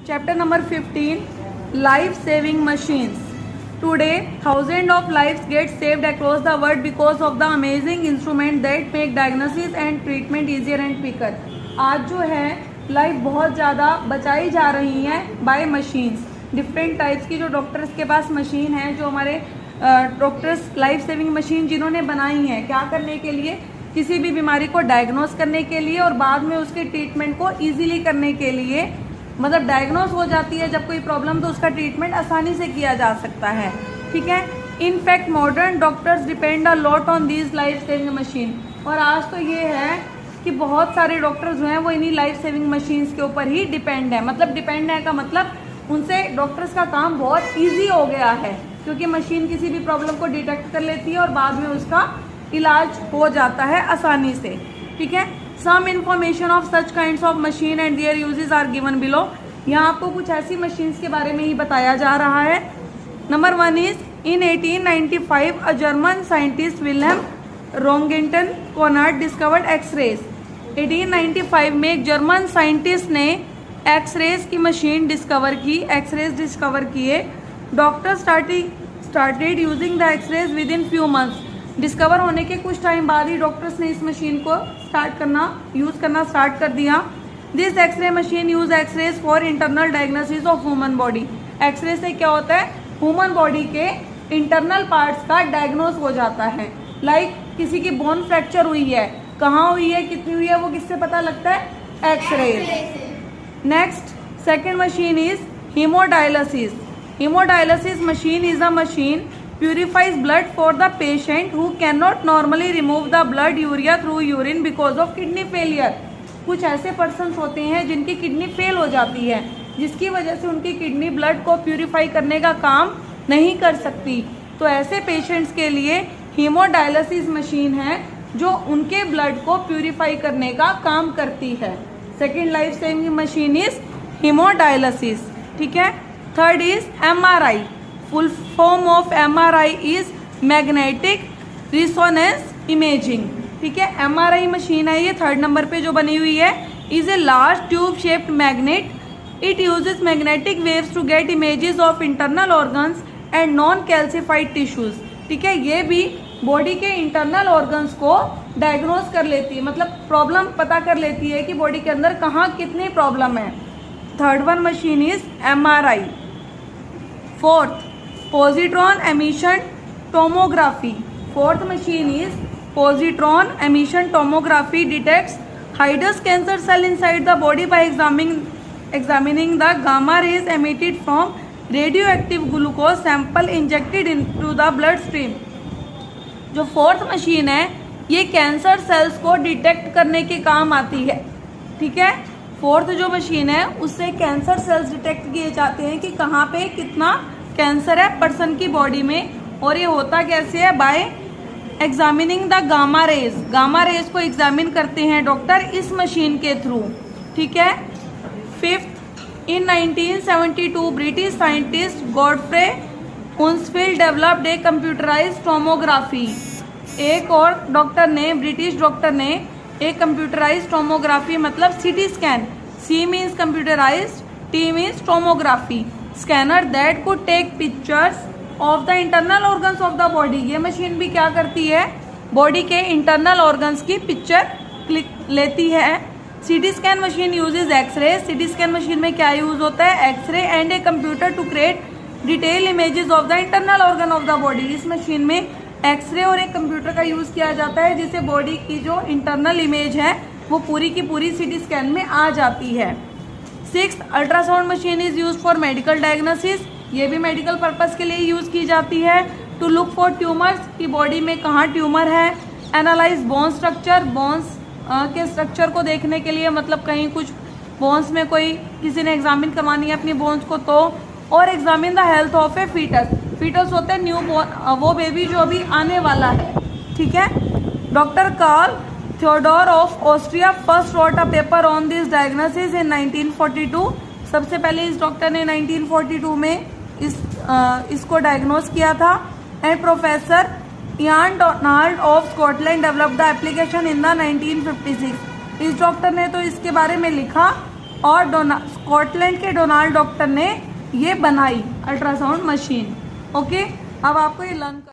Chapter number 15, Life-Saving Machines. Today, thousands of lives get saved across the world because of the amazing instruments that make diagnosis and treatment easier and quicker. आज जो है life बहुत ज़्यादा बचाई जा रही है बाय मशीन्स. डिफरेंट टाइप्स की जो डॉक्टर्स के पास मशीन है, जो हमारे डॉक्टर्स लाइफ सेविंग मशीन जिन्होंने बनाई है, क्या करने के लिए? किसी भी बीमारी को डायग्नोस करने के लिए और बाद में उसके ट्रीटमेंट को इजीली करने के लिए. मतलब डायग्नोस हो जाती है जब कोई प्रॉब्लम तो उसका ट्रीटमेंट आसानी से किया जा सकता है. ठीक है. In fact modern doctors depend a lot on these life saving machine. और आज तो ये है कि बहुत सारे डॉक्टर जो हैं वो इन्हीं लाइफ सेविंग मशीन्स के ऊपर ही डिपेंड है. मतलब डिपेंड है का मतलब उनसे डॉक्टर्स का काम बहुत ईजी हो गया है, क्योंकि मशीन किसी भी प्रॉब्लम को डिटेक्ट कर लेती है और बाद में उसका इलाज हो जाता है आसानी से. ठीक है. Some information of such kinds of machine and their uses are given below. यहाँ आपको कुछ ऐसी मशीन्स के बारे में ही बताया जा रहा है. Number 1 is in 1895 a German scientist Wilhelm Roentgen Konrad discovered X rays. 1895 में एक जर्मन साइंटिस्ट ने एक्सरेज की मशीन डिस्कवर की, एक्सरेज डिस्कवर किए. Doctor started using the X rays within few months. Discover होने के कुछ टाइम बाद ही डॉक्टर्स ने इस मशीन को यूज करना स्टार्ट कर दिया. This x-ray machine uses x-rays for internal diagnosis of human body. X-ray से क्या होता है? ह्यूमन बॉडी के इंटरनल पार्ट्स का डायग्नोस हो जाता है. लाइक किसी की बोन फ्रैक्चर हुई है, कहाँ हुई है, कितनी हुई है, वो किससे पता लगता है? X-ray. Next second machine is haemodialysis. Haemodialysis machine is a machine purifies blood for the patient who cannot normally remove the blood urea through urine because of kidney failure. कुछ ऐसे पर्सन्स होते हैं जिनकी किडनी फेल हो जाती है, जिसकी वजह से उनकी किडनी ब्लड को प्यूरिफाई करने का काम नहीं कर सकती. तो ऐसे पेशेंट्स के लिए हीमोडायलिसिस मशीन है जो उनके ब्लड को प्यूरिफाई करने का काम करती है. Second life saving machine is hemodialysis. ठीक है. Third is MRI. Full form of MRI is magnetic resonance imaging. ठीक है. MRI मशीन है ये थर्ड नंबर पे जो बनी हुई है. Is a large tube shaped magnet. It uses magnetic waves to get images of internal organs and non calcified tissues. ठीक है. ये भी बॉडी के इंटरनल ऑर्गन्स को डायग्नोस कर लेती है, मतलब प्रॉब्लम पता कर लेती है कि बॉडी के अंदर कहाँ कितनी प्रॉब्लम है. Third one machine is MRI. Fourth positron emission tomography. Fourth machine is positron emission tomography. Detects hidous cancer cell inside the body by examining the gamma rays emitted from radioactive glucose sample injected into the blood stream. जो fourth machine है ये cancer cells को detect करने के काम आती है. ठीक है. फोर्थ जो मशीन है उससे कैंसर सेल्स डिटेक्ट किए जाते हैं कि कहाँ पे कितना कैंसर है पर्सन की बॉडी में. और ये होता कैसे है? By examining the gamma rays. Gamma rays को एग्जामिन करते हैं डॉक्टर इस मशीन के थ्रू. ठीक है. Fifth in 1972 British scientist Godfrey Hounsfield developed a computerized tomography. एक और डॉक्टर ने, ब्रिटिश डॉक्टर ने एक कंप्यूटराइज्ड टोमोग्राफी मतलब CT scan. C means computerized, T means tomography. Scanner that could take pictures of the internal organs of the body. ये machine भी क्या करती है? बॉडी के इंटरनल ऑर्गन्स की पिक्चर क्लिक लेती है. CT scan machine uses x-ray. CT scan machine में क्या यूज होता है? X-ray and a computer to create detail images of the internal organ of the body. इस मशीन में एक्सरे और एक कंप्यूटर का यूज किया जाता है जिससे बॉडी की जो इंटरनल इमेज है वो पूरी की पूरी सीटी स्कैन में आ जाती है. Sixth ultrasound machine is use for medical diagnosis. ये भी मेडिकल पर्पस के लिए यूज की जाती है. टू लुक फॉर ट्यूमर्स की बॉडी में कहाँ ट्यूमर है. Analyse bone structure. बोन्स के स्ट्रक्चर को देखने के लिए, मतलब कहीं कुछ बोन्स में कोई किसी ने एग्जामिन करवानी है अपनी बोन्स को तो. और examine the health of a foetus. Foetus होता है न्यू बॉर्न, वो बेबी जो अभी आने वाला है. ठीक है. Doctor Karl Theodor of Austria first wrote a paper on this diagnosis in 1942. सबसे पहले इस डॉक्टर ने 1942 में इसको डायग्नोस किया था. And professor Ian Donald of Scotland develop the application in the 1956. इस डॉक्टर ने तो इसके बारे में लिखा और स्कॉटलैंड के डोनाल्ड डॉक्टर ने ये बनाई अल्ट्रासाउंड मशीन। ओके, अब आपको ये लर्न